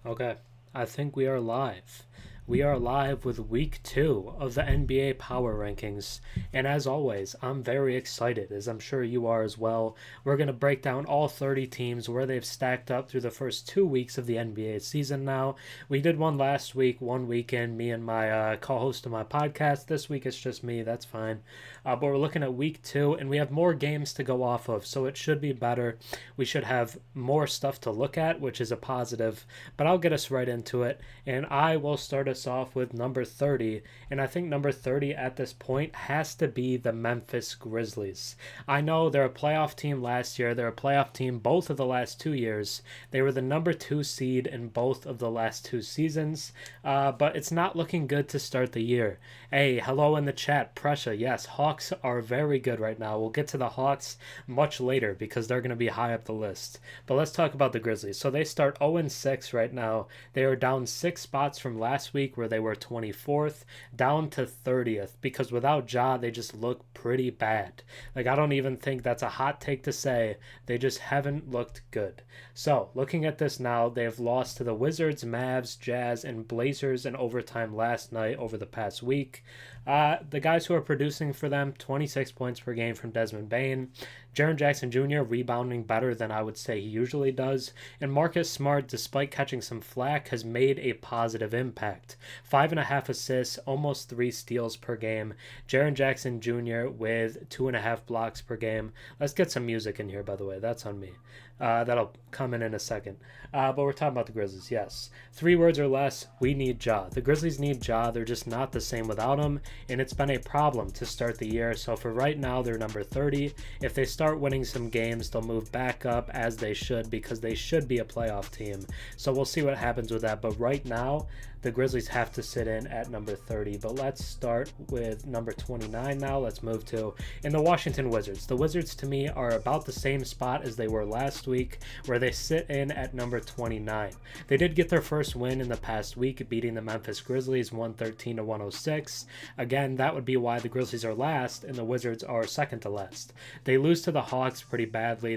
Okay, I think we are live. We are live with week 2 of the NBA Power Rankings. And as always, I'm very excited, as I'm sure you are as well. We're going to break down all 30 teams, where they've stacked up through the first 2 weeks of the NBA season now. We did one last week, one weekend, me and my co-host of my podcast. This week it's just me, that's fine. But we're looking at week 2, and we have more games to go off of, so it should be better. We should have more stuff to look at, which is a positive. But I'll get us right into it, and I will start us off with number 30, and I think number 30 at this point has to be the Memphis Grizzlies. I know they're a playoff team last year, they're a playoff team both of the last 2 years. They were the number 2 seed in both of the last 2 seasons, but it's not looking good to start the year. Hey, hello in the chat, Pressure. Yes, Hawks are very good right now. We'll get to the Hawks much later because they're going to be high up the list. But let's talk about the Grizzlies. So they start 0-6 right now. They are down 6 spots from last week, where they were 24th, down to 30th, because without Ja, they just look pretty bad. Like, I don't even think that's a hot take to say. They just haven't looked good. So, looking at this now, they have lost to the Wizards, Mavs, Jazz, and Blazers in overtime last night over the past week. The guys who are producing for them, 26 points per game from Desmond Bane. Jaren Jackson Jr. rebounding better than I would say he usually does. And Marcus Smart, despite catching some flack, has made a positive impact. 5.5 assists, almost 3 steals per game. Jaren Jackson Jr. with 2.5 blocks per game. Let's get some music in here, by the way. That's on me. That'll come in a second. But we're talking about the Grizzlies, yes. 3 words or less, we need Ja. The Grizzlies need Ja. They're just not the same without him, and it's been a problem to start the year. So for right now, they're number 30. If they start winning some games, they'll move back up, as they should, because they should be a playoff team. So we'll see what happens with that. But right now, the Grizzlies have to sit in at number 30. But let's start with number 29 now. Let's move to in the Washington Wizards. The Wizards, to me, are about the same spot as they were last week, where they sit in at number 29. They did get their first win in the past week, beating the Memphis Grizzlies 113-106. Again, that would be why the Grizzlies are last and the Wizards are second to last. They lose to the Hawks pretty badly.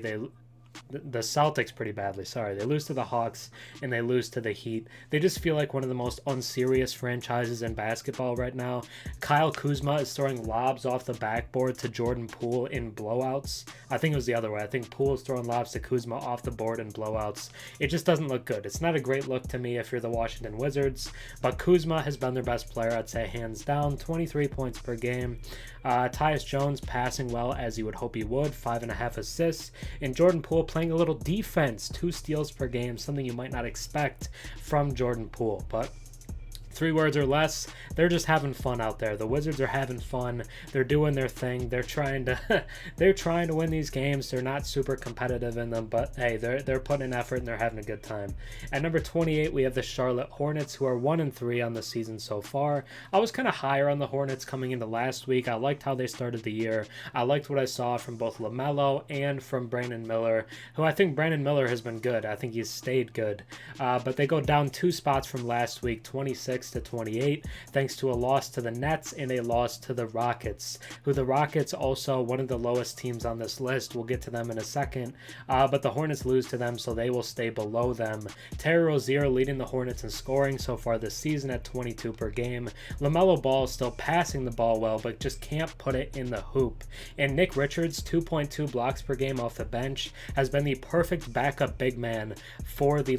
The Celtics pretty badly, sorry. They lose to the Hawks and they lose to the Heat. They just feel like one of the most unserious franchises in basketball right now. Kyle Kuzma is throwing lobs off the backboard to Jordan Poole in blowouts. I think it was the other way. I think Poole is throwing lobs to Kuzma off the board in blowouts. It just doesn't look good. It's not a great look to me if you're the Washington Wizards, but Kuzma has been their best player, I'd say hands down, 23 points per game. Tyus Jones passing well, as you would hope he would, 5.5 assists, and Jordan Poole playing a little defense, 2 steals per game, something you might not expect from Jordan Poole. But 3 words or less, they're just having fun out there. The Wizards are having fun. They're doing their thing. They're trying to win these games. They're not super competitive in them, but hey, they're putting in effort and they're having a good time. At number 28, we have the Charlotte Hornets, who are 1-3 on the season so far. I was kind of higher on the Hornets coming into last week. I liked how they started the year. I liked what I saw from both LaMelo and from Brandon Miller, who I think Brandon Miller has been good. I think he's stayed good. But they go down 2 spots from last week, 26-28, thanks to a loss to the Nets and a loss to the Rockets, who the Rockets also one of the lowest teams on this list. We'll get to them in a second, but the Hornets lose to them, so they will stay below them. Terry Rozier leading the Hornets in scoring so far this season at 22 per game. LaMelo Ball is still passing the ball well, but just can't put it in the hoop. And Nick Richards, 2.2 blocks per game off the bench, has been the perfect backup big man for the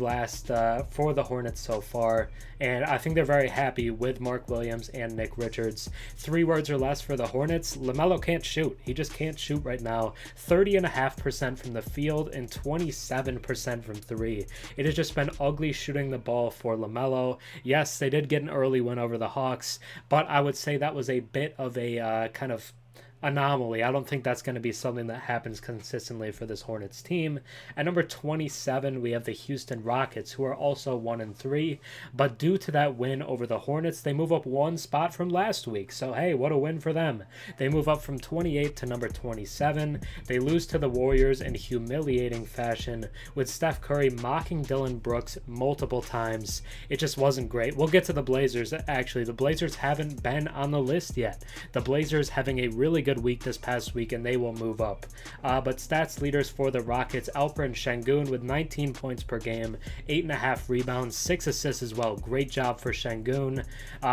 Hornets so far. And I think they're very happy with Mark Williams and Nick Richards. 3 words or less for the Hornets. LaMelo can't shoot. He just can't shoot right now. 30.5% from the field and 27% from 3. It has just been ugly shooting the ball for LaMelo. Yes, they did get an early win over the Hawks, but I would say that was a bit of a kind of anomaly. I don't think that's going to be something that happens consistently for this Hornets team. At number 27, we have the Houston Rockets, who are also 1-3, but due to that win over the Hornets, they move up 1 spot from last week. So hey, what a win for them. They move up from 28 to number 27. They lose to the Warriors in humiliating fashion, with Steph Curry mocking Dillon Brooks multiple times. It just wasn't great. We'll get to the Blazers. Actually, the Blazers haven't been on the list yet. The Blazers having a really good good week this past week, and they will move up. But stats leaders for the Rockets, Alperen Şengün with 19 points per game, 8.5 rebounds, 6 assists as well. Great job for Şengün.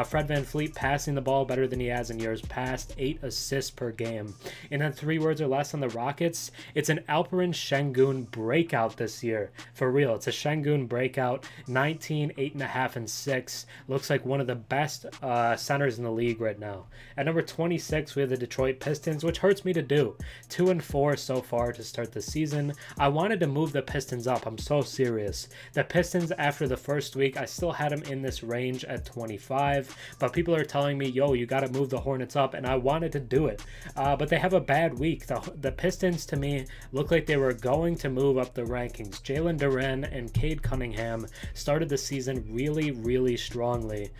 Fred VanVleet passing the ball better than he has in years past, 8 assists per game. And then 3 words or less on the Rockets, it's an Alperen Şengün breakout this year. For real, it's a Şengün breakout, 19, 8.5, and 6. Looks like one of the best centers in the league right now. At number 26, we have the Detroit Pistons, which hurts me to do. 2-4 so far to start the season. I wanted to move the Pistons up. I'm so serious. The Pistons, after the first week, I still had them in this range at 25, but people are telling me, yo, you got to move the Hornets up, and I wanted to do it. But they have a bad week. The Pistons, to me, look like they were going to move up the rankings. Jalen Duren and Cade Cunningham started the season really, really strongly.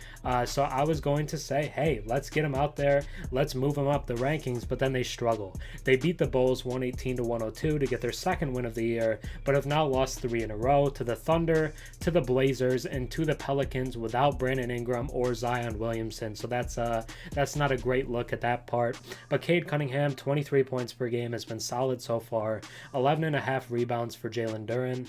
So I was going to say, hey, let's get them out there. Let's move them up the rankings, but then they struggle. They beat the Bulls 118-102 to get their second win of the year, but have now lost 3 in a row to the Thunder, to the Blazers, and to the Pelicans without Brandon Ingram or Zion Williamson. So that's not a great look at that part. But Cade Cunningham, 23 points per game, has been solid so far. 11.5 rebounds for Jalen Duren.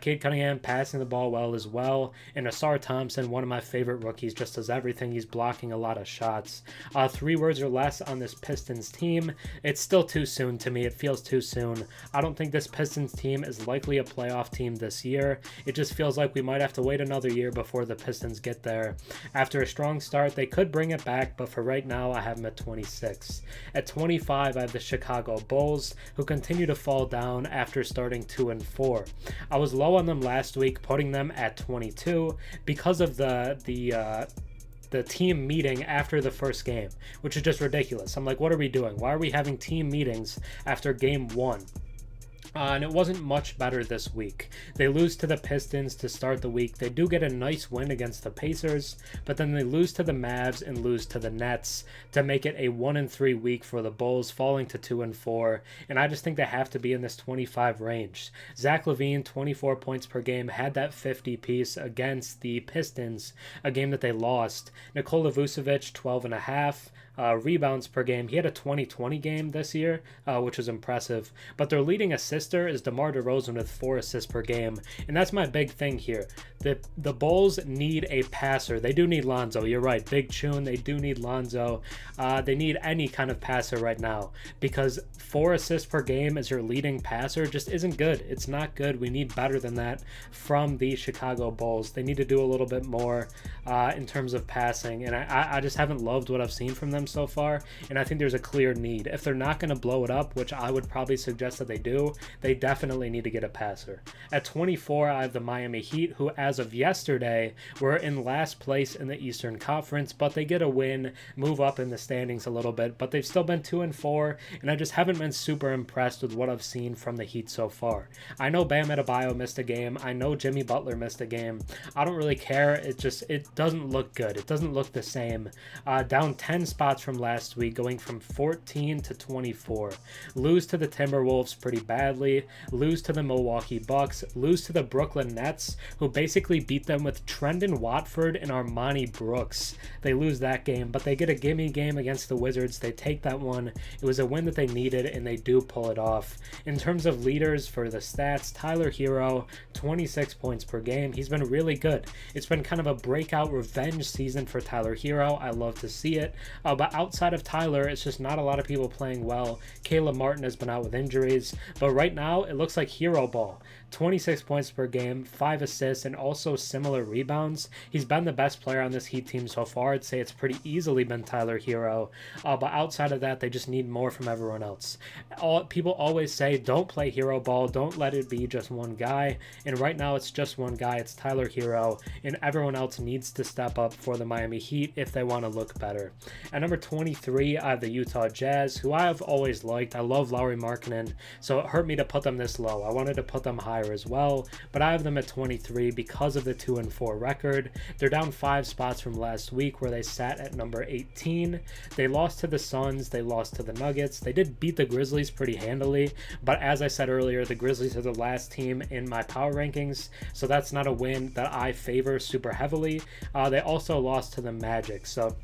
Cade Cunningham passing the ball well as well. And Asar Thompson, one of my favorite rookies, just does everything. He's blocking a lot of shots. 3 words or less on this Pistons team. It's still too soon to me. It feels too soon. I don't think this Pistons team is likely a playoff team this year. It just feels like we might have to wait another year before the Pistons get there. After a strong start, they could bring it back, but for right now, I have them at 26. At 25, I have the Chicago Bulls, who continue to fall down after starting 2-4. I was low on them last week, putting them at 22 because of the team meeting after the first game, which is just ridiculous. I'm like, what are we doing? Why are we having team meetings after game 1? And it wasn't much better this week. They lose to the Pistons to start the week. They do get a nice win against the Pacers, but then they lose to the Mavs and lose to the Nets to make it a 1-3 week for the Bulls, falling to 2-4. And I just think they have to be in this 25 range. Zach LaVine, 24 points per game, had that 50 piece against the Pistons, a game that they lost. Nikola Vucevic, 12.5. Rebounds per game. He had a 20-20 game this year, which was impressive. But their leading assister is DeMar DeRozan with 4 assists per game. And that's my big thing here. The Bulls need a passer. They do need Lonzo. You're right. Big Chun. They do need Lonzo. They need any kind of passer right now, because 4 assists per game as your leading passer just isn't good. It's not good. We need better than that from the Chicago Bulls. They need to do a little bit more in terms of passing. And I just haven't loved what I've seen from them so far, and I think there's a clear need. If they're not going to blow it up, which I would probably suggest that they do, they definitely need to get a passer. At 24, I have the Miami Heat, who as of yesterday were in last place in the Eastern Conference, but they get a win, move up in the standings a little bit, but they've still been 2-4, and I just haven't been super impressed with what I've seen from the Heat so far. I know Bam Adebayo missed a game. I know Jimmy Butler missed a game. I don't really care. It doesn't look good. It doesn't look the same. Down 10 spots from last week, going from 14 to 24. Lose to the Timberwolves pretty badly, lose to the Milwaukee Bucks, lose to the Brooklyn Nets, who basically beat them with Trendon Watford and Armani Brooks. They lose that game, but they get a gimme game against the Wizards. They take that one. It was a win that they needed, and they do pull it off. In terms of leaders for the stats, Tyler Hero, 26 points per game. He's been really good. It's been kind of a breakout revenge season for Tyler Hero. I love to see it. But outside of Tyler, it's just not a lot of people playing well. Caleb Martin has been out with injuries, but right now it looks like hero ball. 26 points per game, 5 assists, and also similar rebounds. He's been the best player on this Heat team so far. I'd say it's pretty easily been Tyler Hero, but outside of that, they just need more from everyone else. People always say, don't play hero ball, don't let it be just one guy, and right now it's just one guy, it's Tyler Hero, and everyone else needs to step up for the Miami Heat if they want to look better. At number 23, I have the Utah Jazz, who I have always liked. I love Lauri Markkanen, so it hurt me to put them this low. I wanted to put them higher as well, but I have them at 23 because of the 2-4 record. They're down 5 spots from last week, where they sat at number 18. They lost to the Suns, they lost to the Nuggets. They did beat the Grizzlies pretty handily, but as I said earlier, the Grizzlies are the last team in my power rankings, so that's not a win that I favor super heavily. They also lost to the Magic, so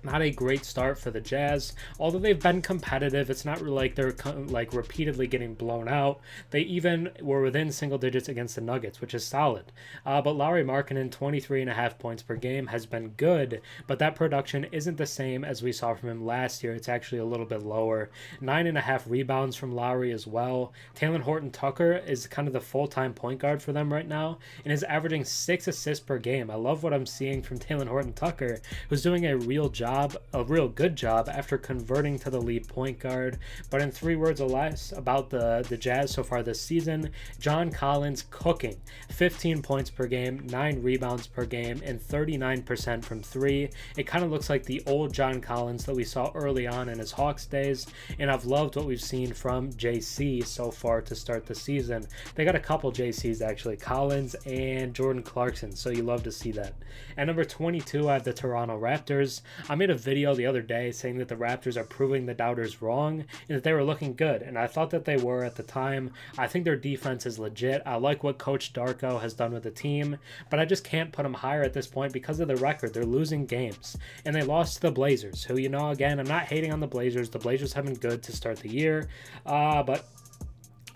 Not a great start for the Jazz, although they've been competitive. It's not really like they're like repeatedly getting blown out. They even were within single digits against the Nuggets, which is solid. But Lauri Markkanen, 23.5 points per game, has been good, but that production isn't the same as we saw from him last year. It's actually a little bit lower. 9.5 rebounds from Lauri as well. Talen Horton-Tucker is kind of the full-time point guard for them right now and is averaging 6 assists per game. I love what I'm seeing from Talen Horton-Tucker, who's doing a real good job after converting to the lead point guard. But in 3 words or less about the Jazz so far this season, John Collins cooking. 15 points per game, 9 rebounds per game, and 39% from 3. It kind of looks like the old John Collins that we saw early on in his Hawks days, and I've loved what we've seen from JC so far to start the season. They got a couple JCs actually, Collins and Jordan Clarkson, so you love to see that. At number 22, I have the Toronto Raptors. I made a video the other day saying that the Raptors are proving the doubters wrong and that they were looking good, and I thought that they were at the time. I think their defense is legit. I like what Coach Darko has done with the team, but I just can't put them higher at this point because of the record. They're losing games, and they lost to the Blazers, who, again, I'm not hating on the Blazers. The Blazers have been good to start the year, but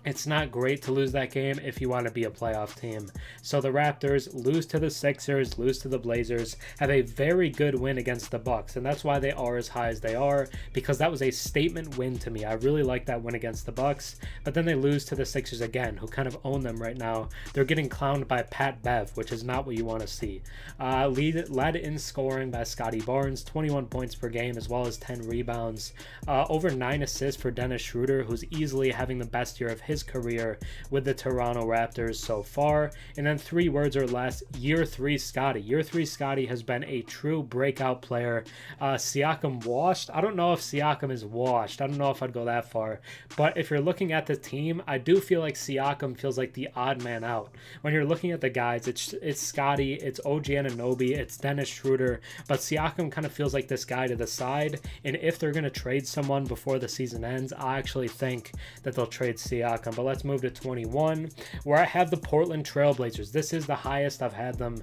it's not great to lose that game if you want to be a playoff team. So the Raptors lose to the Sixers, lose to the Blazers, have a very good win against the Bucks, and that's why they are as high as they are, because that was a statement win to me. I really like that win against the Bucks, but then they lose to the Sixers again, who kind of own them right now. They're getting clowned by Pat Bev, which is not what you want to see. Led in scoring by Scotty Barnes, 21 points per game, as well as 10 rebounds. Over 9 assists for Dennis Schroeder, who's easily having the best year of his career with the Toronto Raptors so far. And then 3 words or less, year 3 Scotty. Year 3 Scotty has been a true breakout player. Siakam washed. I don't know if Siakam is washed. I don't know if I'd go that far. But if you're looking at the team, I do feel like Siakam feels like the odd man out. When you're looking at the guys, it's Scotty, it's OG Anunoby, it's Dennis Schroeder, but Siakam kind of feels like this guy to the side. And if they're going to trade someone before the season ends, I actually think that they'll trade Siakam. But let's move to 21, where I have the Portland Trailblazers. This is the highest I've had them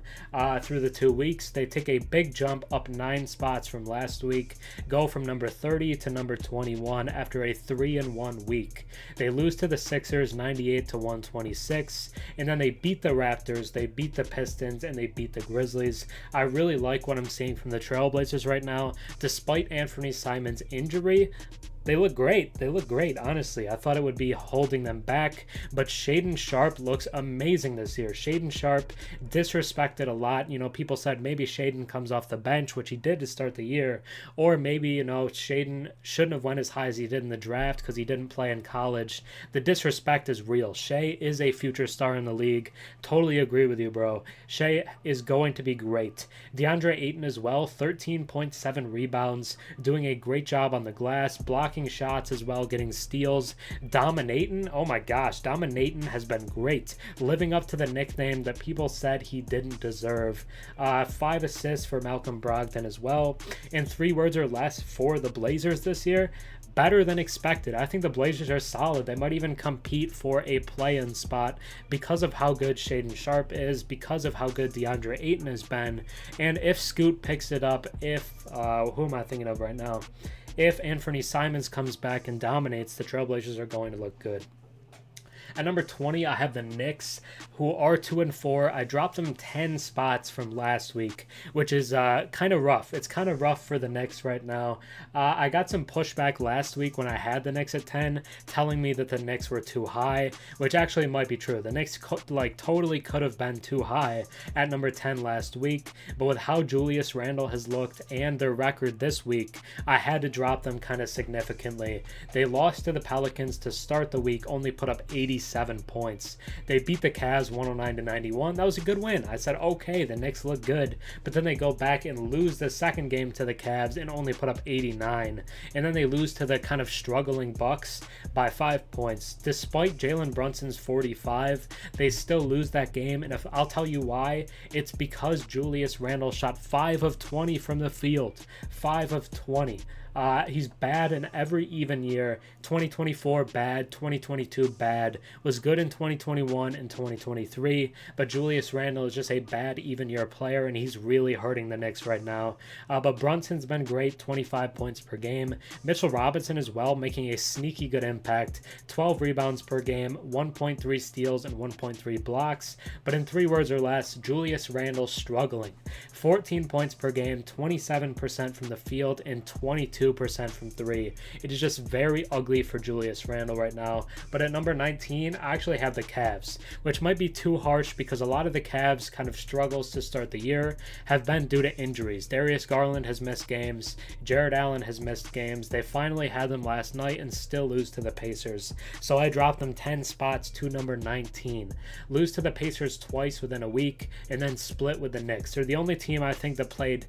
through the 2 weeks. They take a big jump up 9 spots from last week, go from number 30 to number 21 after a 3-1 week. They lose to the Sixers 98-126, and then they beat the Raptors, they beat the Pistons, and they beat the Grizzlies. I really like what I'm seeing from the Trailblazers right now. Despite Anthony Simons' injury, they look great. They look great, honestly. I thought it would be holding them back, but Shaedon Sharpe looks amazing this year. Shaedon Sharpe disrespected a lot. People said maybe Shaedon comes off the bench, which he did to start the year, or maybe, Shaedon shouldn't have went as high as he did in the draft because he didn't play in college. The disrespect is real. Shai is a future star in the league. Totally agree with you, bro. Shai is going to be great. DeAndre Ayton as well, 13.7 rebounds, doing a great job on the glass, blocking shots as well, getting steals, dominating. Oh my gosh, dominating has been great, living up to the nickname that people said he didn't deserve. 5 assists for Malcolm Brogdon as well, and 3 words or less for the Blazers this year. Better than expected. I think the Blazers are solid. They might even compete for a play-in spot because of how good Shaedon Sharpe is, because of how good DeAndre Ayton has been, and if Scoot picks it up, who am I thinking of right now? If Anthony Simons comes back and dominates, the Trailblazers are going to look good. At number 20, I have the Knicks, who are 2-4. I dropped them 10 spots from last week, which is kind of rough. It's kind of rough for the Knicks right now. I got some pushback last week when I had the Knicks at 10, telling me that the Knicks were too high, which actually might be true. The Knicks totally could have been too high at number 10 last week, but with how Julius Randle has looked and their record this week, I had to drop them kind of significantly. They lost to the Pelicans to start the week, only put up 87 points. They beat the Cavs 109-91. That was a good win. I said, okay, the Knicks look good, but then they go back and lose the second game to the Cavs and only put up 89. And then they lose to the kind of struggling Bucks by 5 points. Despite Jalen Brunson's 45, they still lose that game, and I'll tell you why. It's because Julius Randle shot 5 of 20 from the field. 5 of 20. He's bad in every even year. 2024 bad, 2022 bad, was good in 2021 and 2023, but Julius Randle is just a bad even year player, and he's really hurting the Knicks right now. But Brunson's been great, 25 points per game. Mitchell Robinson as well, making a sneaky good impact, 12 rebounds per game, 1.3 steals, and 1.3 blocks. But in 3 words or less, Julius Randle struggling. 14 points per game, 27% from the field, and 22% from 3. It is just very ugly for Julius Randle right now. But at number 19, I actually have the Cavs, which might be too harsh because a lot of the Cavs kind of struggles to start the year have been due to injuries. Darius Garland has missed games. Jared Allen has missed games. They finally had them last night and still lose to the Pacers. So I dropped them 10 spots to number 19. Lose to the Pacers twice within a week and then split with the Knicks. They're the only team I think that played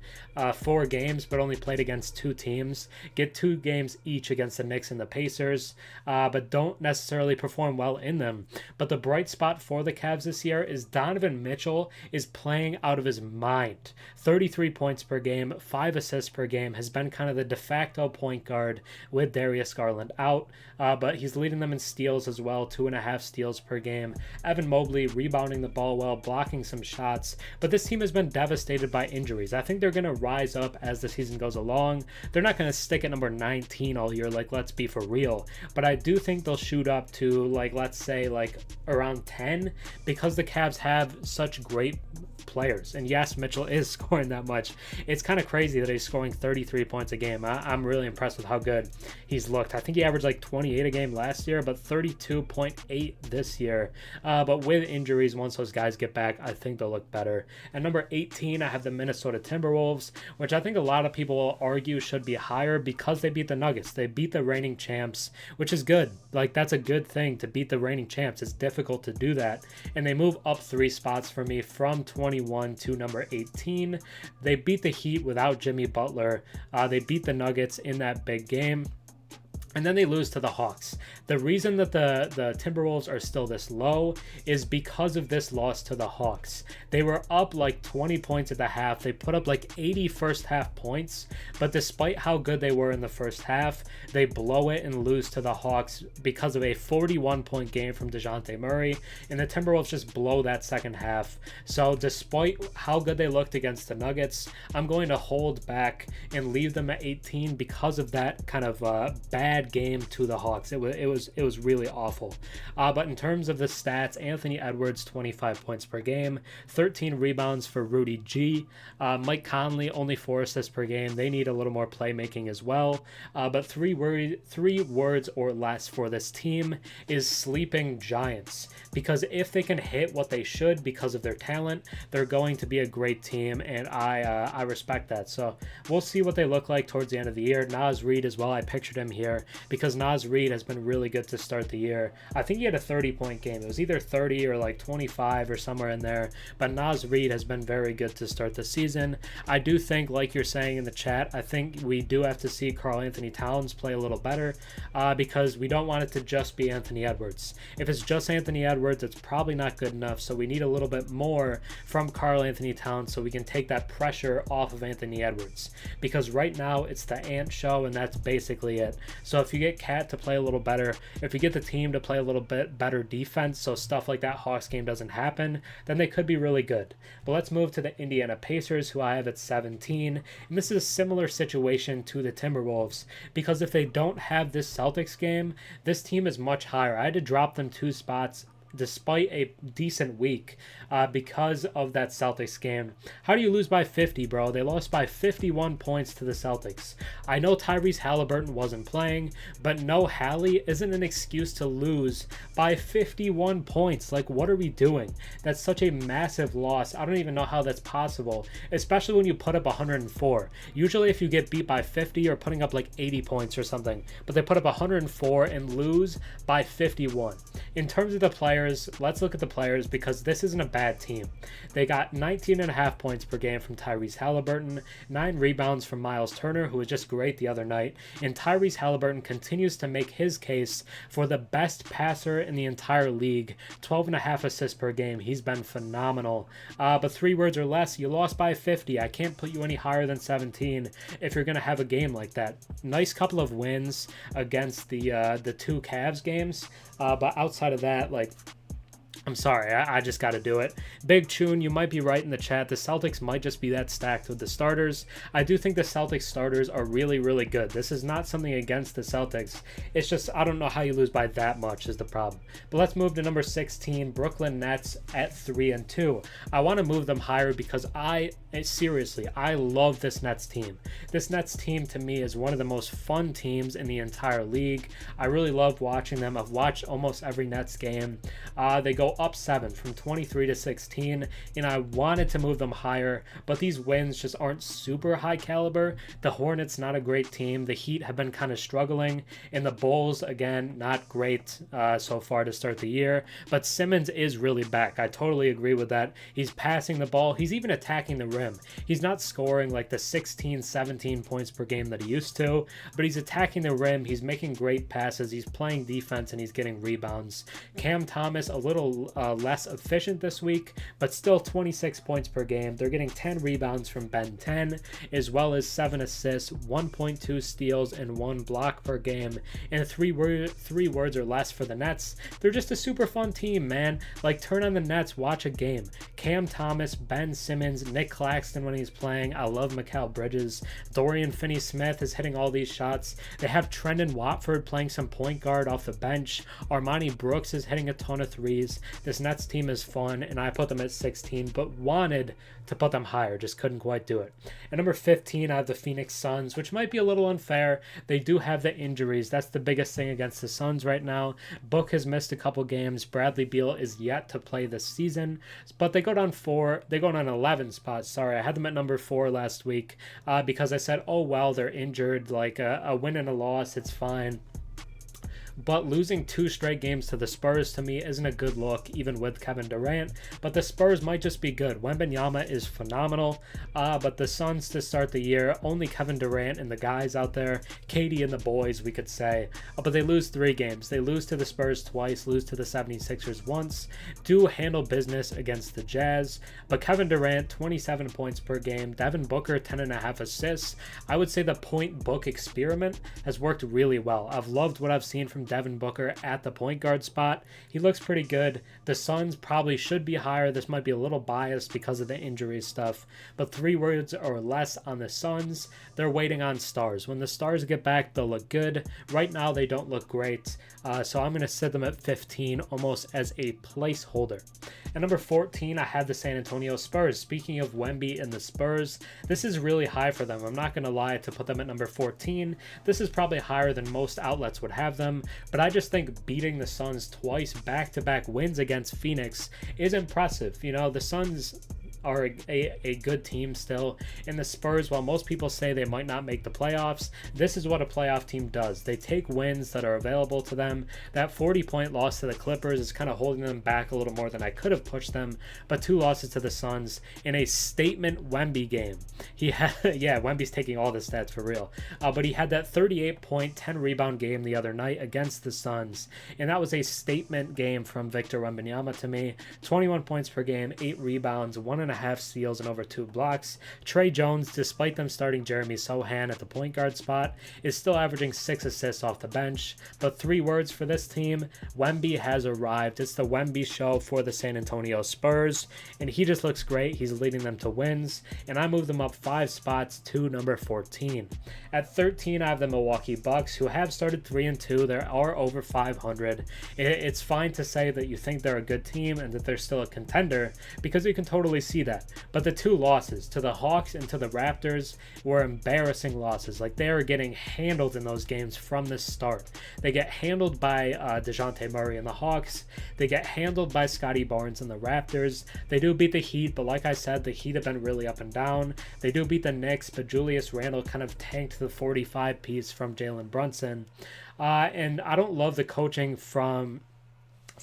4 games but only played against 2 teams. Get 2 games each against the Knicks and the Pacers, but don't necessarily perform well in them. But the bright spot for the Cavs this year is Donovan Mitchell is playing out of his mind. 33 points per game, 5 assists per game, has been kind of the de facto point guard with Darius Garland out, but he's leading them in steals as well, 2.5 steals per game. Evan Mobley rebounding the ball well, blocking some shots, but this team has been devastated by injuries. I think they're going to rise up as the season goes along. They're not going to stick at number 19 all year, like, let's be for real, but I do think they'll shoot up to, like, let's say like around 10 because the Cavs have such great players. And yes, Mitchell is scoring that much. It's kind of crazy that he's scoring 33 points a game. I'm really impressed with how good he's looked. I think he averaged like 28 a game last year, but 32.8 this year. But with injuries, once those guys get back, I think they'll look better. At number 18, I have the Minnesota Timberwolves, which I think a lot of people will argue should be higher because they beat the Nuggets. They beat the reigning champs, which is good. Like, that's a good thing to beat the reigning champs. It's difficult to do that. And they move up 3 spots for me from 21 to number 18. They beat the Heat without Jimmy Butler. They beat the Nuggets in that big game. And then they lose to the Hawks. The reason that the Timberwolves are still this low is because of this loss to the Hawks. They were up like 20 points at the half. They put up like 80 first half points. But despite how good they were in the first half, they blow it and lose to the Hawks because of a 41-point game from DeJounte Murray. And the Timberwolves just blow that second half. So despite how good they looked against the Nuggets, I'm going to hold back and leave them at 18 because of that kind of bad game to the Hawks. It was really awful. But in terms of the stats, Anthony Edwards 25 points per game, 13 rebounds for Rudy G. Mike Conley only 4 assists per game. They need a little more playmaking as well. But three words or less for this team is sleeping giants, because if they can hit what they should because of their talent, they're going to be a great team, and I respect that. So we'll see what they look like towards the end of the year. Naz Reid as well, I pictured him here because Naz Reid has been really good to start the year. I think he had a 30-point game. It was either 30 or like 25 or somewhere in there, but Naz Reid has been very good to start the season. I do think, like you're saying in the chat, I think we do have to see Karl Anthony Towns play a little better because we don't want it to just be Anthony Edwards. If it's just Anthony Edwards, it's probably not good enough, so we need a little bit more from Karl Anthony Towns so we can take that pressure off of Anthony Edwards, because right now it's the Ant show and that's basically it. So if you get Cat to play a little better, if you get the team to play a little bit better defense so stuff like that Hawks game doesn't happen, then they could be really good. But let's move to the Indiana Pacers, who I have at 17, and this is a similar situation to the Timberwolves, because if they don't have this Celtics game, this team is much higher. I had to drop them 2 spots despite a decent week because of that Celtics game. How do you lose by 50, bro? They lost by 51 points to the Celtics. I know Tyrese Halliburton wasn't playing, but no Hallie isn't an excuse to lose by 51 points. Like, what are we doing? That's such a massive loss. I don't even know how that's possible, especially when you put up 104. Usually if you get beat by 50, you're putting up like 80 points or something, but they put up 104 and lose by 51. In terms of the players, players. Let's look at the players because this isn't a bad team. They got 19.5 points per game from Tyrese Halliburton, 9 rebounds from Miles Turner, who was just great the other night, and Tyrese Halliburton continues to make his case for the best passer in the entire league, 12.5 assists per game. He's been phenomenal. But 3 words or less, you lost by 50. I can't put you any higher than 17 if you're going to have a game like that. Nice couple of wins against the 2 Cavs games, but outside of that, like, I'm sorry, I just got to do it. Big Chun, you might be right in the chat. The Celtics might just be that stacked with the starters. I do think the Celtics starters are really, really good. This is not something against the Celtics. It's just, I don't know how you lose by that much is the problem. But let's move to number 16, Brooklyn Nets at 3-2. I want to move them higher because seriously, I love this Nets team. This Nets team to me is one of the most fun teams in the entire league. I really love watching them. I've watched almost every Nets game. They go up 7 from 23 to 16, and I wanted to move them higher, but these wins just aren't super high caliber. The Hornets, not a great team. The Heat have been kind of struggling, and the Bulls, again, not great so far to start the year, but Simmons is really back. I totally agree with that. He's passing the ball. He's even attacking the rim. He's not scoring like the 16, 17 points per game that he used to, but he's attacking the rim. He's making great passes. He's playing defense, and he's getting rebounds. Cam Thomas, a little less efficient this week, but still 26 points per game. They're getting 10 rebounds from Ben 10, as well as 7 assists, 1.2 steals, and 1 block per game. And 3 words or less for the Nets. They're just a super fun team, man. Like, turn on the Nets, watch a game. Cam Thomas, Ben Simmons, Nick Claxton when he's playing. I love Mikal Bridges. Dorian Finney-Smith is hitting all these shots. They have Trendon Watford playing some point guard off the bench. Armani Brooks is hitting a ton of threes. This Nets team is fun, and I put them at 16, but wanted to put them higher, just couldn't quite do it. At number 15, I have the Phoenix Suns, which might be a little unfair. They do have the injuries. That's the biggest thing against the Suns right now. Book has missed a couple games. Bradley Beal is yet to play this season, but they go down 11 spots. Sorry, I had them at number 4 last week because I said, oh, well, they're injured, like a win and a loss, it's fine. But losing 2 straight games to the Spurs to me isn't a good look, even with Kevin Durant. But the Spurs might just be good. Wembanyama is phenomenal. But the Suns to start the year, only Kevin Durant and the guys out there, KD and the boys, we could say. But they lose 3 games. They lose to the Spurs twice, lose to the 76ers once, do handle business against the Jazz. But Kevin Durant, 27 points per game. Devin Booker, 10.5 assists. I would say the point book experiment has worked really well. I've loved what I've seen from Devin Booker at the point guard spot. He looks pretty good. The Suns probably should be higher. This might be a little biased because of the injury stuff, but 3 words or less on the Suns. They're waiting on stars. When the stars get back, they'll look good. Right now, they don't look great, so I'm going to set them at 15 almost as a placeholder. At number 14, I have the San Antonio Spurs. Speaking of Wemby and the Spurs, this is really high for them. I'm not going to lie to put them at number 14. This is probably higher than most outlets would have them, but I just think beating the Suns twice back-to-back wins against Phoenix is impressive. You know, the Suns are a good team still, and the Spurs, while most people say they might not make the playoffs, this is what a playoff team does. They take wins that are available to them. That 40-point loss to the Clippers is kind of holding them back a little more than I could have pushed them, but 2 losses to the Suns in a statement Wemby game. He had, yeah, Wemby's taking all the stats for real, but he had that 38-point, 10-rebound game the other night against the Suns, and that was a statement game from Victor Wembanyama to me. 21 points per game, 8 rebounds, 1.5 steals, and over 2 blocks. Trey Jones, despite them starting Jeremy Sohan at the point guard spot, is still averaging 6 assists off the bench. But 3 words for this team: Wemby has arrived. It's the Wemby show for the San Antonio Spurs, and he just looks great. He's leading them to wins, and I moved them up 5 spots to number 14. At 13, I have the Milwaukee Bucks, who have started 3-2. They are over 500. It's fine to say that you think they're a good team and that they're still a contender, because you can totally see that. But the 2 losses to the Hawks and to the Raptors were embarrassing losses. Like, they are getting handled in those games from the start. They get handled by DeJounte Murray and the Hawks. They get handled by Scotty Barnes and the Raptors. They do beat the Heat, but like I said, the Heat have been really up and down. They do beat the Knicks, but Julius Randle kind of tanked the 45 piece from Jalen Brunson. And I don't love the coaching from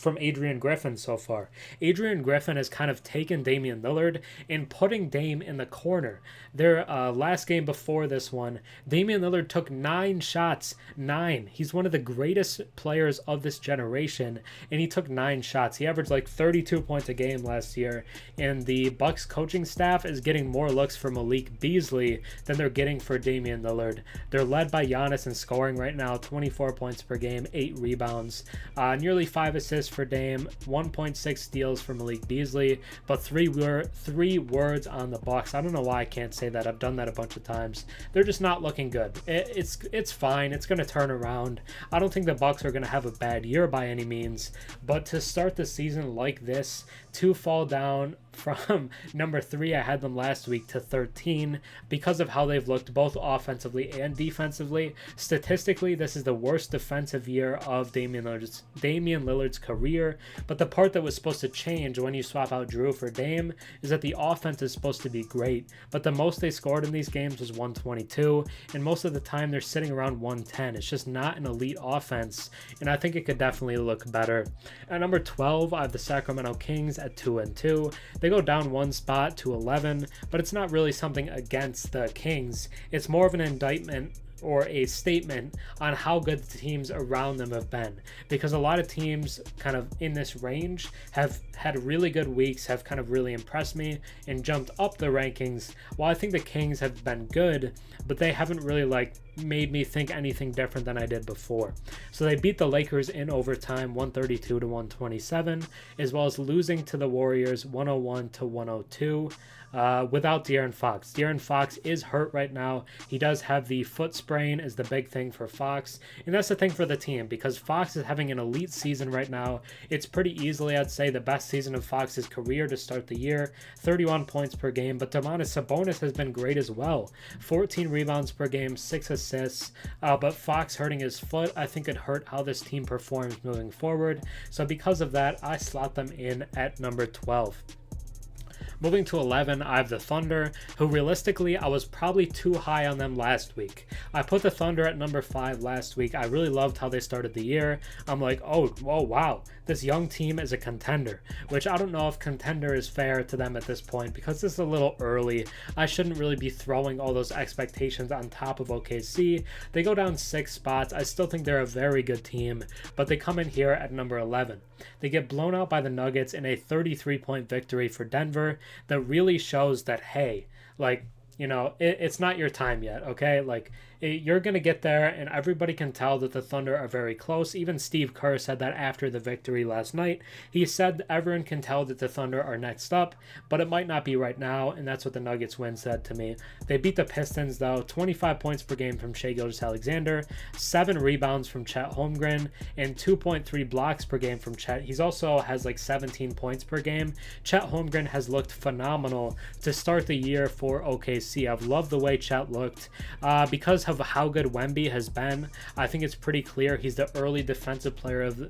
from Adrian Griffin so far. Adrian Griffin has kind of taken Damian Lillard and putting Dame in the corner. Their last game before this one, Damian Lillard took 9 shots. 9. He's one of the greatest players of this generation, and he took 9 shots. He averaged like 32 points a game last year, and the Bucks coaching staff is getting more looks for Malik Beasley than they're getting for Damian Lillard. They're led by Giannis in scoring right now, 24 points per game, 8 rebounds, nearly 5 assists for Dame, 1.6 steals for Malik Beasley, but three words on the Bucks. I don't know why I can't say that. I've done that a bunch of times. They're just not looking good. It's fine. It's going to turn around. I don't think the Bucks are going to have a bad year by any means, but to start the season like this, to fall down from number 3, I had them last week, to 13 because of how they've looked both offensively and defensively. Statistically, this is the worst defensive year of Damian Lillard's career, but the part that was supposed to change when you swap out Drew for Dame is that the offense is supposed to be great, but the most they scored in these games was 122, and most of the time they're sitting around 110. It's just not an elite offense, and I think it could definitely look better. At number 12, I have the Sacramento Kings at 2-2. They go down 1 spot to 11, but it's not really something against the Kings. It's more of an indictment or a statement on how good the teams around them have been, because a lot of teams kind of in this range have had really good weeks, have kind of really impressed me and jumped up the rankings, while I think the Kings have been good, but they haven't really made me think anything different than I did before. So they beat the Lakers in overtime 132-127, as well as losing to the Warriors 101-102. Without De'Aaron Fox. De'Aaron Fox is hurt right now. He does have the foot sprain is the big thing for Fox. And that's the thing for the team, because Fox is having an elite season right now. It's pretty easily, I'd say, the best season of Fox's career to start the year. 31 points per game, but Domantas Sabonis has been great as well. 14 rebounds per game, 6 assists. But Fox hurting his foot, I think, could hurt how this team performs moving forward. So because of that, I slot them in at number 12. Moving to 11, I have the Thunder, who realistically I was probably too high on them last week. I put the Thunder at number 5 last week. I really loved how they started the year. I'm like, oh, wow, this young team is a contender, which I don't know if contender is fair to them at this point, because this is a little early. I shouldn't really be throwing all those expectations on top of OKC. They go down 6 spots. I still think they're a very good team, but they come in here at number 11. They get blown out by the Nuggets in a 33-point victory for Denver that really shows that, hey, it's not your time yet, okay? You're going to get there, and everybody can tell that the Thunder are very close. Even Steve Kerr said that after the victory last night. He said everyone can tell that the Thunder are next up, but it might not be right now, and that's what the Nuggets win said to me. They beat the Pistons, though, 25 points per game from Shai Gilgeous-Alexander, 7 rebounds from Chet Holmgren, and 2.3 blocks per game from Chet. He also has 17 points per game. Chet Holmgren has looked phenomenal to start the year for OKC. I've loved the way Chet looked. Because of how good Wemby has been, I think it's pretty clear he's the early the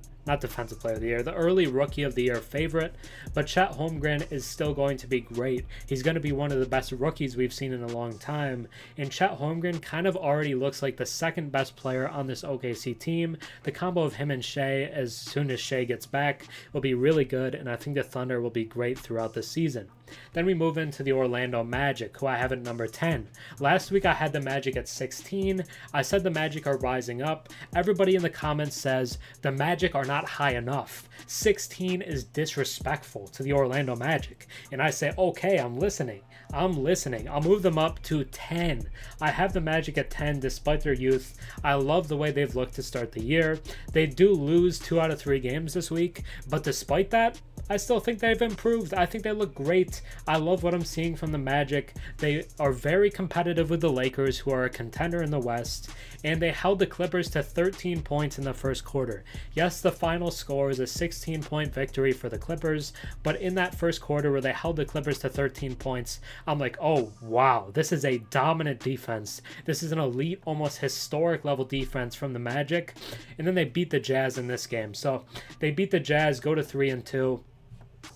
early rookie of the year favorite, but Chet Holmgren is still going to be great. He's going to be one of the best rookies we've seen in a long time, and Chet Holmgren kind of already looks like the second best player on this OKC team. The combo of him and Shai, as soon as Shai gets back, will be really good, and I think the Thunder will be great throughout the season. Then we move into the Orlando Magic, who I have at number 10. Last week I had the Magic at 16. I said the Magic are rising up. Everybody in the comments says the Magic are not high enough. 16 is disrespectful to the Orlando Magic. And I say, okay, I'm listening. I'll move them up to 10. I have the Magic at 10 despite their youth. I love the way they've looked to start the year. They do lose 2 out of 3 games this week, but despite that, I still think they've improved. I think they look great. I love what I'm seeing from the Magic. They are very competitive with the Lakers, who are a contender in the West, and they held the Clippers to 13 points in the first quarter. Yes, the final score is a 16-point victory for the Clippers, but in that first quarter where they held the Clippers to 13 points, I'm like, oh, wow, this is a dominant defense. This is an elite, almost historic level defense from the Magic. And then they beat the Jazz in this game. So they beat the Jazz, go to 3-2.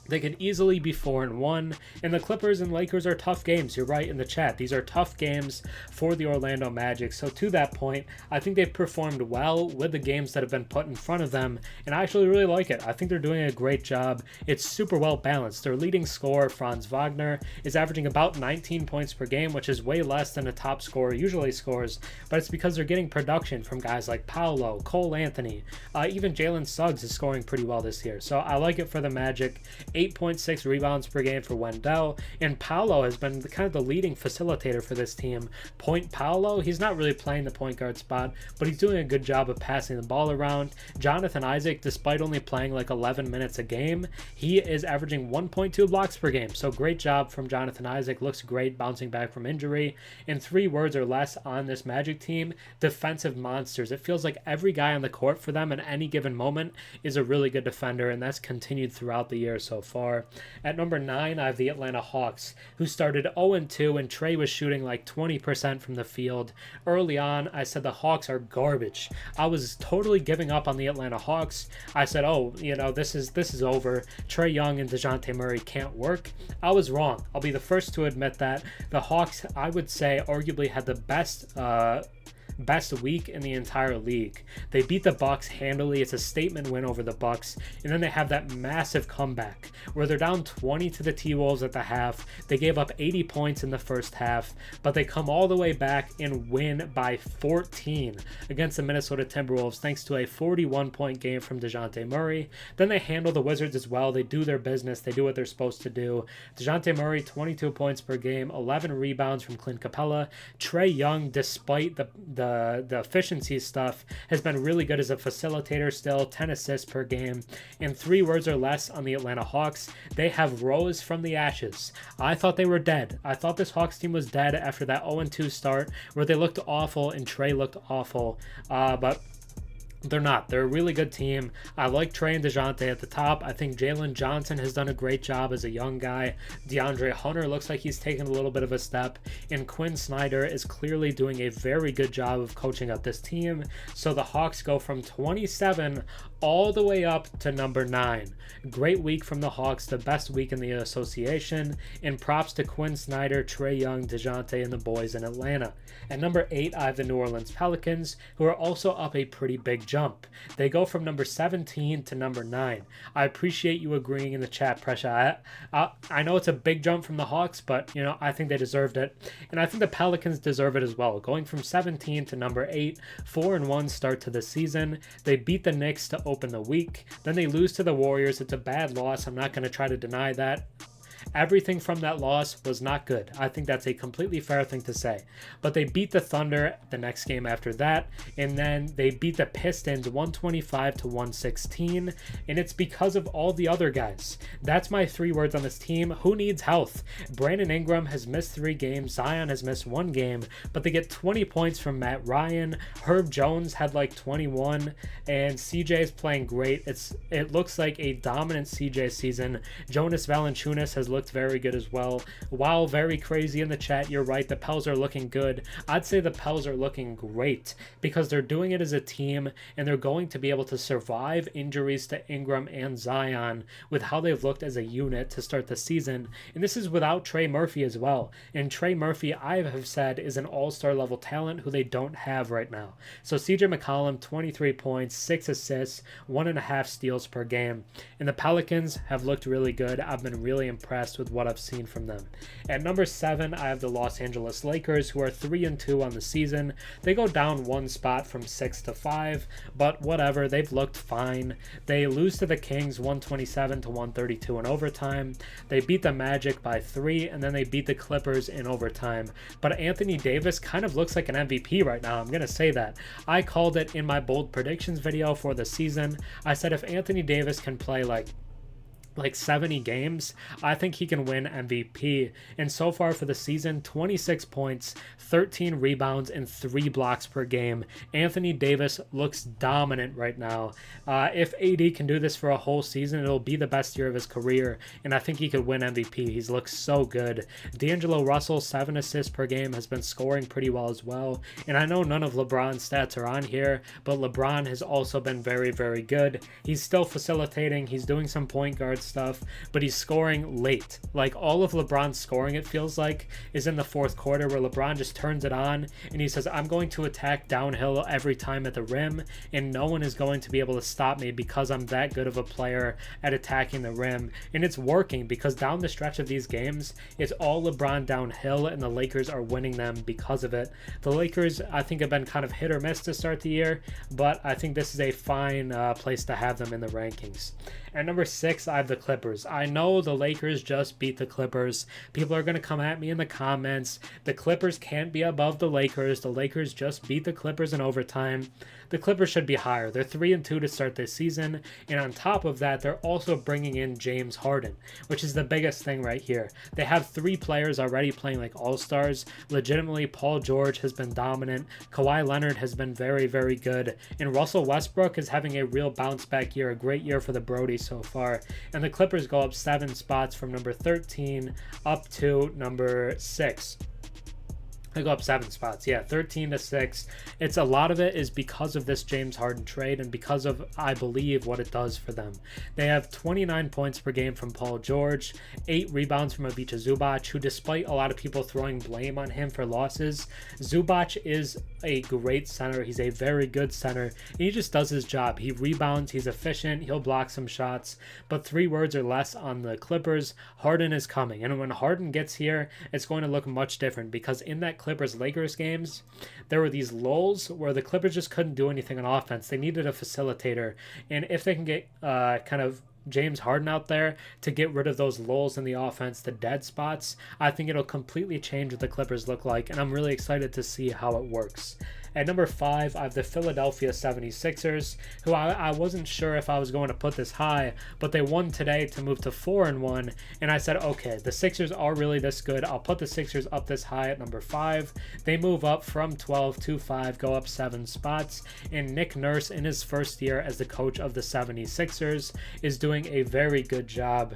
They could easily be 4-1, and the Clippers and Lakers are tough games. You're right in the chat. These are tough games for the Orlando Magic. So to that point, I think they've performed well with the games that have been put in front of them, and I actually really like it. I think they're doing a great job. It's super well balanced. Their leading scorer, Franz Wagner, is averaging about 19 points per game, which is way less than a top scorer usually scores, but it's because they're getting production from guys like Paolo, Cole Anthony, even Jalen Suggs is scoring pretty well this year. So I like it for the Magic. 8.6 rebounds per game for Wendell, and Paolo has been kind of the leading facilitator for this team. Point Paolo, he's not really playing the point guard spot, but he's doing a good job of passing the ball around. Jonathan Isaac, despite only playing like 11 minutes a game, he is averaging 1.2 blocks per game, so great job from Jonathan Isaac. Looks great bouncing back from injury. In 3 words or less on this Magic team, defensive monsters. It feels like every guy on the court for them at any given moment is a really good defender, and that's continued throughout the year so far. At number 9, I have the Atlanta Hawks, who started 0-2, and Trey was shooting like 20% from the field. Early on, I said the Hawks are garbage. I was totally giving up on the Atlanta Hawks. I said, oh, this is over. Trae Young and DeJounte Murray can't work. I was wrong. I'll be the first to admit that. The Hawks, I would say, arguably had the best week in the entire league. They beat the Bucks handily. It's a statement win over the Bucks, and then they have that massive comeback where they're down 20 to the T-Wolves at the half. They gave up 80 points in the first half, but they come all the way back and win by 14 against the Minnesota Timberwolves thanks to a 41-point game from DeJounte Murray. Then they handle the Wizards as well. They do their business. They do what they're supposed to do. DeJounte Murray, 22 points per game, 11 rebounds from Clint Capella. Trae Young, despite the efficiency stuff, has been really good as a facilitator still, 10 assists per game. In 3 words or less on the Atlanta Hawks, they have rose from the ashes. I thought they were dead. I thought this Hawks team was dead after that 0-2 start where they looked awful and Trae looked awful, but they're not. They're a really good team. I like Trae and DeJounte at the top. I think Jalen Johnson has done a great job as a young guy. DeAndre Hunter looks like he's taken a little bit of a step. And Quinn Snyder is clearly doing a very good job of coaching up this team. So the Hawks go from 27 all the way up to number 9. Great week from the Hawks, the best week in the association. And props to Quinn Snyder, Trae Young, DeJounte, and the boys in Atlanta. At number 8, I have the New Orleans Pelicans, who are also up a pretty big jump. They go from number 17 to number 9. I appreciate you agreeing in the chat, Presha. I know it's a big jump from the Hawks, but I think they deserved it. And I think the Pelicans deserve it as well. Going from 17 to number 8, 4-1 start to the season. They beat the Knicks to open the week. Then they lose to the Warriors. It's a bad loss. I'm not going to try to deny that. Everything from that loss was not good. I think that's a completely fair thing to say. But they beat the Thunder the next game after that, and then they beat the Pistons 125 to 116, and it's because of all the other guys. That's my 3 words on this team. Who needs health? Brandon Ingram has missed 3 games. Zion has missed 1 game, but they get 20 points from Matt Ryan. Herb Jones had like 21, and CJ is playing great. It looks like a dominant CJ season. Jonas Valanciunas has looked very good as well. While very crazy in the chat, you're right, the Pels are looking good. I'd say the Pels are looking great because they're doing it as a team, and they're going to be able to survive injuries to Ingram and Zion with how they've looked as a unit to start the season. And this is without Trey Murphy as well. And Trey Murphy, I have said, is an all-star level talent who they don't have right now. So CJ McCollum, 23 points, 6 assists, 1.5 steals per game. And the Pelicans have looked really good. I've been really impressed with what I've seen from them. At number 7, I have the Los Angeles Lakers, who are 3-2 on the season. They go down 1 spot from 6 to 5, but whatever, they've looked fine. They lose to the Kings 127 to 132 in overtime. They beat the Magic by 3, and then they beat the Clippers in overtime. But Anthony Davis kind of looks like an MVP right now. I'm going to say that. I called it in my bold predictions video for the season. I said if Anthony Davis can play like 70 games, I think he can win MVP. And so far for the season, 26 points, 13 rebounds, and 3 blocks per game. Anthony Davis looks dominant right now. If AD can do this for a whole season, it'll be the best year of his career, and I think he could win MVP. He's looked so good. D'Angelo Russell, 7 assists per game, has been scoring pretty well as well. And I know none of LeBron's stats are on here, but LeBron has also been very, very good. He's still facilitating. He's doing some point guard stuff, but he's scoring late. Like, all of LeBron's scoring, it feels like, is in the fourth quarter, where LeBron just turns it on and he says, I'm going to attack downhill every time at the rim, and no one is going to be able to stop me because I'm that good of a player at attacking the rim. And it's working, because down the stretch of these games, it's all LeBron downhill, and the Lakers are winning them because of it. The Lakers, I think, have been kind of hit or miss to start the year, but I think this is a fine place to have them in the rankings. At number 6, I have the Clippers. I know the Lakers just beat the Clippers. People are going to come at me in the comments. The Clippers can't be above the Lakers. The Lakers just beat the Clippers in overtime. The Clippers should be higher. They're 3-2 to start this season, and on top of that, they're also bringing in James Harden, which is the biggest thing right here. They have 3 players already playing like all-stars. Legitimately, Paul George has been dominant. Kawhi Leonard has been very, very good, and Russell Westbrook is having a real bounce-back year, a great year for the Brody so far. And the Clippers go up 7 spots from number 13 up to number 6. They go up 7 spots. Yeah, 13 to 6. It's a lot of it is because of this James Harden trade, and because of, I believe, what it does for them. They have 29 points per game from Paul George, 8 rebounds from Ivica Zubac, who, despite a lot of people throwing blame on him for losses, Zubac is a great center. He's a very good center, and he just does his job. He rebounds, he's efficient, he'll block some shots, but 3 words or less on the Clippers, Harden is coming. And when Harden gets here, it's going to look much different, because in that Clippers-Lakers games, there were these lulls where the Clippers just couldn't do anything on offense. They needed a facilitator, and if they can get kind of James Harden out there to get rid of those lulls in the offense, the dead spots, I think it'll completely change what the Clippers look like, and I'm really excited to see how it works. At number 5, I have the Philadelphia 76ers, who I wasn't sure if I was going to put this high, but they won today to move to 4-1, and I said, okay, the Sixers are really this good. I'll put the Sixers up this high at number 5. They move up from 12 to 5, go up 7 spots, and Nick Nurse, in his first year as the coach of the 76ers, is doing a very good job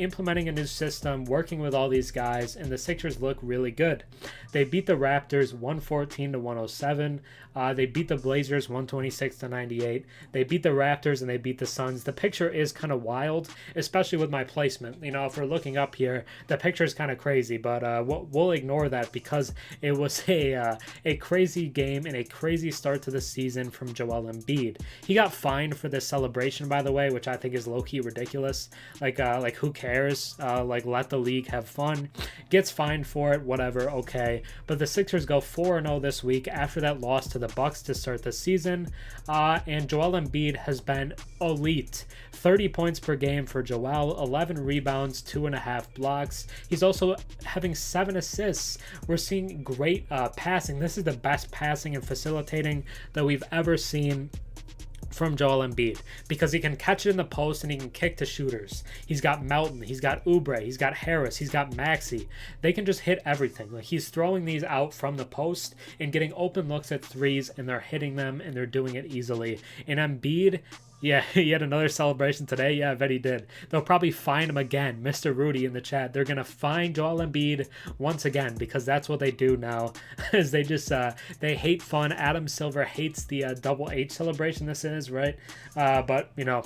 implementing a new system, working with all these guys, and the Sixers look really good. They beat the Raptors 114 to 107. They beat the Blazers 126 to 98. They beat the Raptors and they beat the Suns. The picture is kind of wild, especially with my placement. You know, if we're looking up here, the picture is kind of crazy, but we'll ignore that because it was a crazy game and a crazy start to the season from Joel Embiid. He got fined for this celebration, by the way, which I think is low-key ridiculous. Like who cares? Like, let the league have fun. Gets fined for it, whatever, okay. But the Sixers go 4-0 this week after that loss to the Bucks to start the season, and Joel Embiid has been elite. 30 points per game for Joel, 11 rebounds, 2.5 blocks. He's also having 7 assists. We're seeing great passing. This is the best passing and facilitating that we've ever seen from Joel Embiid, because he can catch it in the post and he can kick to shooters. He's got Melton, he's got Oubre, he's got Harris, he's got Maxey. They can just hit everything. Like, he's throwing these out from the post and getting open looks at threes, and they're hitting them and they're doing it easily. And Embiid, yeah, he had another celebration today. Yeah, I bet he did. They'll probably find him again. Mr. Rudy in the chat. They're going to find Joel Embiid once again, because that's what they do now. Is they just, they hate fun. Adam Silver hates the double H celebration this is, right? But, you know,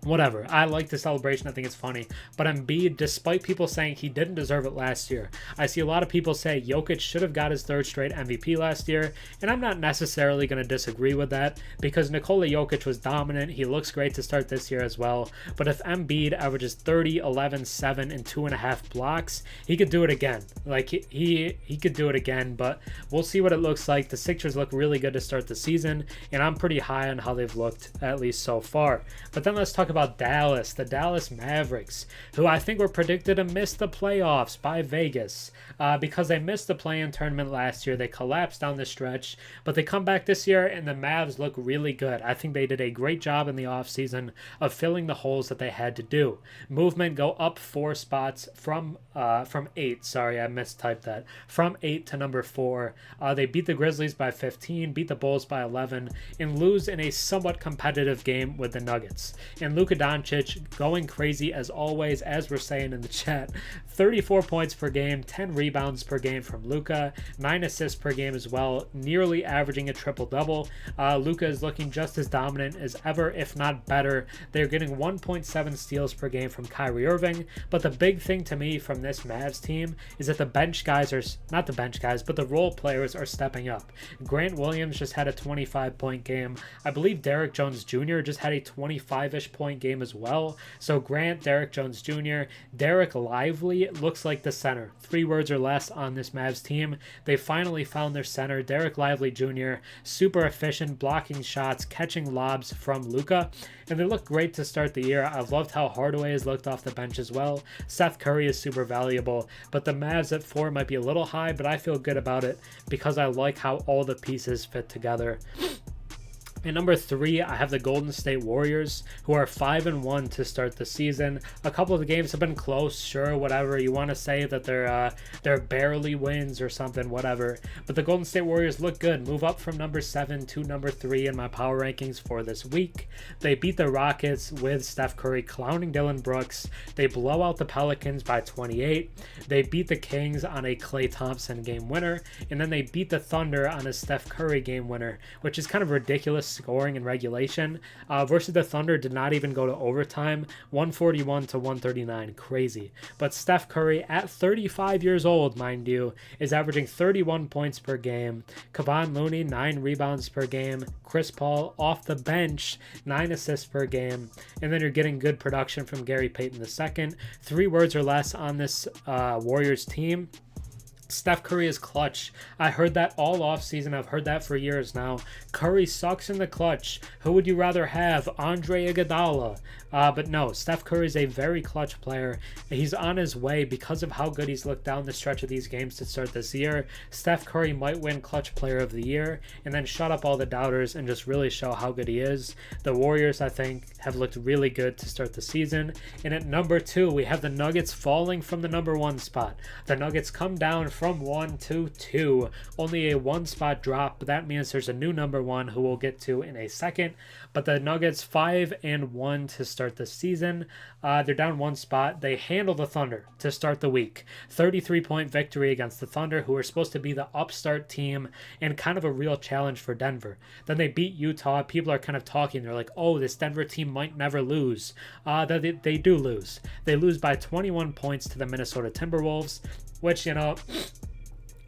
whatever. I like the celebration. I think it's funny. But Embiid, despite people saying he didn't deserve it last year, I see a lot of people say Jokic should have got his 3rd straight MVP last year, and I'm not necessarily going to disagree with that, because Nikola Jokic was dominant. He looks great to start this year as well. But if Embiid averages 30, 11, 7, and 2.5 blocks, he could do it again. Like, he could do it again, but we'll see what it looks like. The Sixers look really good to start the season, and I'm pretty high on how they've looked, at least so far. But then let's talk about Dallas, the Dallas Mavericks, who I think were predicted to miss the playoffs by Vegas because they missed the play-in tournament last year. They collapsed down the stretch, but they come back this year and the Mavs look really good. I think they did a great job in the offseason of filling the holes that they had to do. Movement go up 4 spots from 8. Sorry, I mistyped that. From 8 to number 4. They beat the Grizzlies by 15, beat the Bulls by 11, and lose in a somewhat competitive game with the Nuggets. And Luka Doncic going crazy as always, as we're saying in the chat. 34 points per game, 10 rebounds per game from Luka, 9 assists per game as well, nearly averaging a triple-double. Luka is looking just as dominant as ever, if not better. They're getting 1.7 steals per game from Kyrie Irving, but the big thing to me from this Mavs team is that the bench guys are, not the bench guys, but the role players are stepping up. Grant Williams just had a 25-point game. I believe Derrick Jones Jr. just had a 25-ish point game as well. So Grant, Derrick Jones Jr., Derek Lively looks like the center. 3 words or less on this Mavs team. They finally found their center, Derek Lively Jr., super efficient, blocking shots, catching lobs from Luka, and they look great to start the year. I've loved how Hardaway has looked off the bench as well. Seth Curry is super valuable, but the Mavs at 4 might be a little high, but I feel good about it because I like how all the pieces fit together. At number 3, I have the Golden State Warriors, who are 5-1 to start the season. A couple of the games have been close, sure, whatever. You want to say that they're barely wins or something, whatever. But the Golden State Warriors look good. Move up from number 7 to number 3 in my power rankings for this week. They beat the Rockets with Steph Curry clowning Dillon Brooks. They blow out the Pelicans by 28. They beat the Kings on a Klay Thompson game winner. And then they beat the Thunder on a Steph Curry game winner, which is kind of ridiculous scoring in regulation. Versus the Thunder did not even go to overtime. 141 to 139. Crazy. But Steph Curry, at 35 years old, mind you, is averaging 31 points per game. Kevon Looney, 9 rebounds per game. Chris Paul, off the bench, 9 assists per game. And then you're getting good production from Gary Payton II. 3 words or less on this Warriors team. Steph Curry is clutch. I heard that all offseason. I've heard that for years now. Curry sucks in the clutch. Who would you rather have? Andre Iguodala. But no, Steph Curry is a very clutch player. He's on his way because of how good he's looked down the stretch of these games to start this year. Steph Curry might win Clutch Player of the Year and then shut up all the doubters and just really show how good he is. The Warriors, I think, have looked really good to start the season. And at number 2, we have the Nuggets falling from the number 1 spot. The Nuggets come down from 1 to 2. Only a 1 spot drop, but that means there's a new number 1 who we'll get to in a second. But the Nuggets 5-1 to start the season. They're down 1 spot. They handle the Thunder to start the week. 33-point victory against the Thunder, who are supposed to be the upstart team and kind of a real challenge for Denver. Then they beat Utah. People are kind of talking. They're like, oh, this Denver team might never lose. They do lose. They lose by 21 points to the Minnesota Timberwolves, which, you know,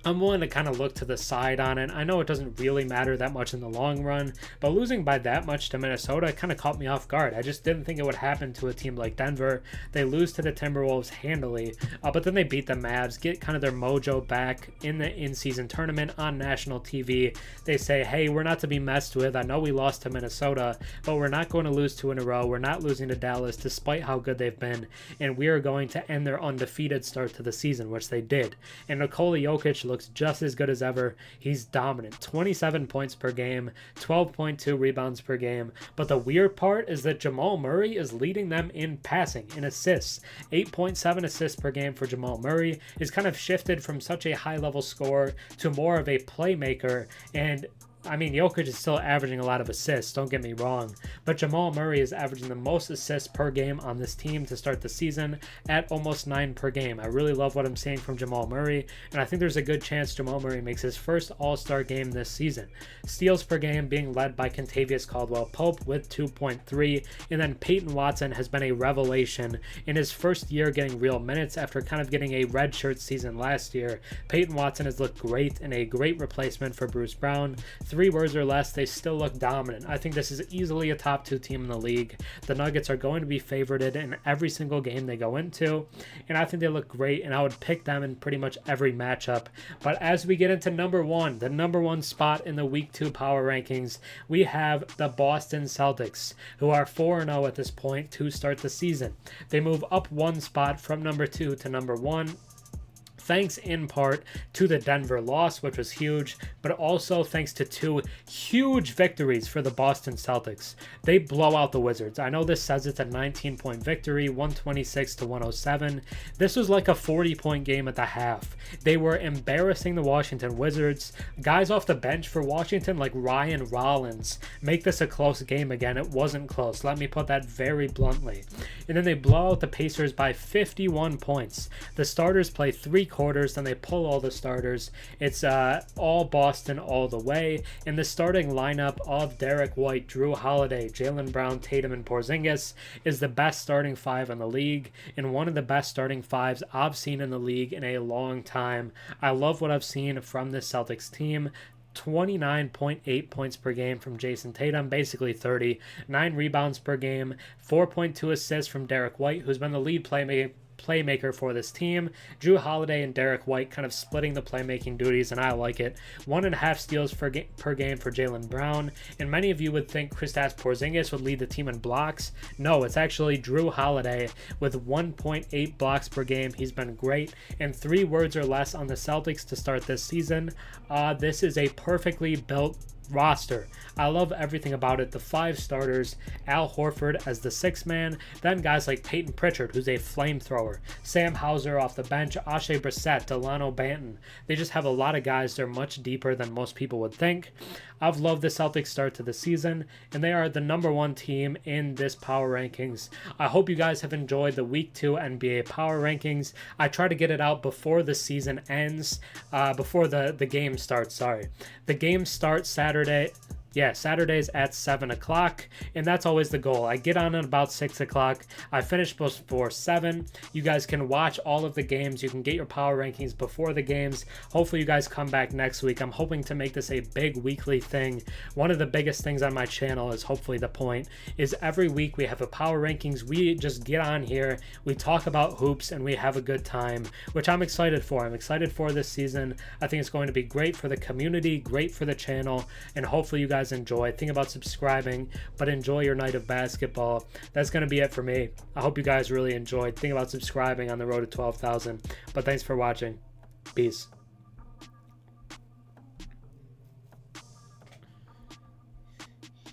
I'm willing to kind of look to the side on it. I know it doesn't really matter that much in the long run, but losing by that much to Minnesota kind of caught me off guard. I just didn't think it would happen to a team like Denver. They lose to the Timberwolves handily, but then they beat the Mavs, get kind of their mojo back in the in-season tournament on national TV. They say, hey, we're not to be messed with. I know we lost to Minnesota, but we're not going to lose 2 in a row. We're not losing to Dallas despite how good they've been, and we are going to end their undefeated start to the season, which they did. And Nikola Jokic looks just as good as ever. He's dominant. 27 points per game, 12.2 rebounds per game. But the weird part is that Jamal Murray is leading them in passing, in assists. 8.7 assists per game for Jamal Murray. He's kind of shifted from such a high-level scorer to more of a playmaker, and I mean, Jokic is still averaging a lot of assists, don't get me wrong, but Jamal Murray is averaging the most assists per game on this team to start the season at almost 9 per game. I really love what I'm seeing from Jamal Murray, and I think there's a good chance Jamal Murray makes his first All-Star game this season. Steals per game being led by Kentavious Caldwell-Pope with 2.3, and then Peyton Watson has been a revelation in his first year getting real minutes after kind of getting a redshirt season last year. Peyton Watson has looked great and a great replacement for Bruce Brown. 3 words or less, they still look dominant. I think this is easily a top 2 team in the league. The Nuggets are going to be favorited in every single game they go into, and I think they look great, and I would pick them in pretty much every matchup. But as we get into number 1, the number 1 spot in the Week 2 power rankings, we have the Boston Celtics, who are 4-0 at this point to start the season. They move up 1 spot from number 2 to number 1. thanks in part to the Denver loss, which was huge, but also thanks to two huge victories for the Boston Celtics. They blow out the Wizards. I know this says it's a 19-point victory, 126 to 107. This was like a 40-point game at the half. They were embarrassing the Washington Wizards. Guys off the bench for Washington, like Ryan Rollins, make this a close game again. It wasn't close. Let me put that very bluntly. And then they blow out the Pacers by 51 points. The starters play 3 quarters, then they pull all the starters. It's all Boston all the way. And the starting lineup of Derek White, Drew Holiday, Jaylen Brown, Tatum, and Porzingis is the best starting 5 in the league, and one of the best starting 5s I've seen in the league in a long time. I love what I've seen from this Celtics team. 29.8 points per game from Jason Tatum, basically 30, 9 rebounds per game, 4.2 assists from Derek White, who's been the lead playmaker for this team. Drew Holiday and Derek White kind of splitting the playmaking duties, and I like it. 1.5 steals per game for Jaylen Brown, and many of you would think Kristaps Porzingis would lead the team in blocks. No, it's actually Drew Holiday with 1.8 blocks per game. He's been great, and 3 words or less on the Celtics to start this season. This is a perfectly built roster. I love everything about it. The 5 starters, Al Horford as the 6th man, then guys like Peyton Pritchard, who's a flamethrower, Sam Hauser off the bench, Ashe Brissett, Delano Banton. They just have a lot of guys. They're much deeper than most people would think. I've loved the Celtics start to the season, and they are the #1 team in this power rankings. I hope you guys have enjoyed the Week 2 NBA power rankings. I try to get it out before the season ends, before the game starts, sorry. The game starts Saturdays at 7 o'clock, and that's always the goal. I get on at about 6 o'clock. I finish before 7. You guys can watch all of the games. You can get your power rankings before the games. Hopefully you guys come back next week. I'm hoping to make this a big weekly thing. One of the biggest things on my channel is, hopefully the point, is every week we have a power rankings. We just get on here, we talk about hoops, and we have a good time, which I'm excited for. I'm excited for this season. I think it's going to be great for the community, great for the channel, and hopefully you guys enjoy. Think about subscribing, but enjoy your night of basketball. That's going to be it for me. I hope you guys really enjoyed. Think about subscribing on the road to 12,000. But thanks for watching. Peace.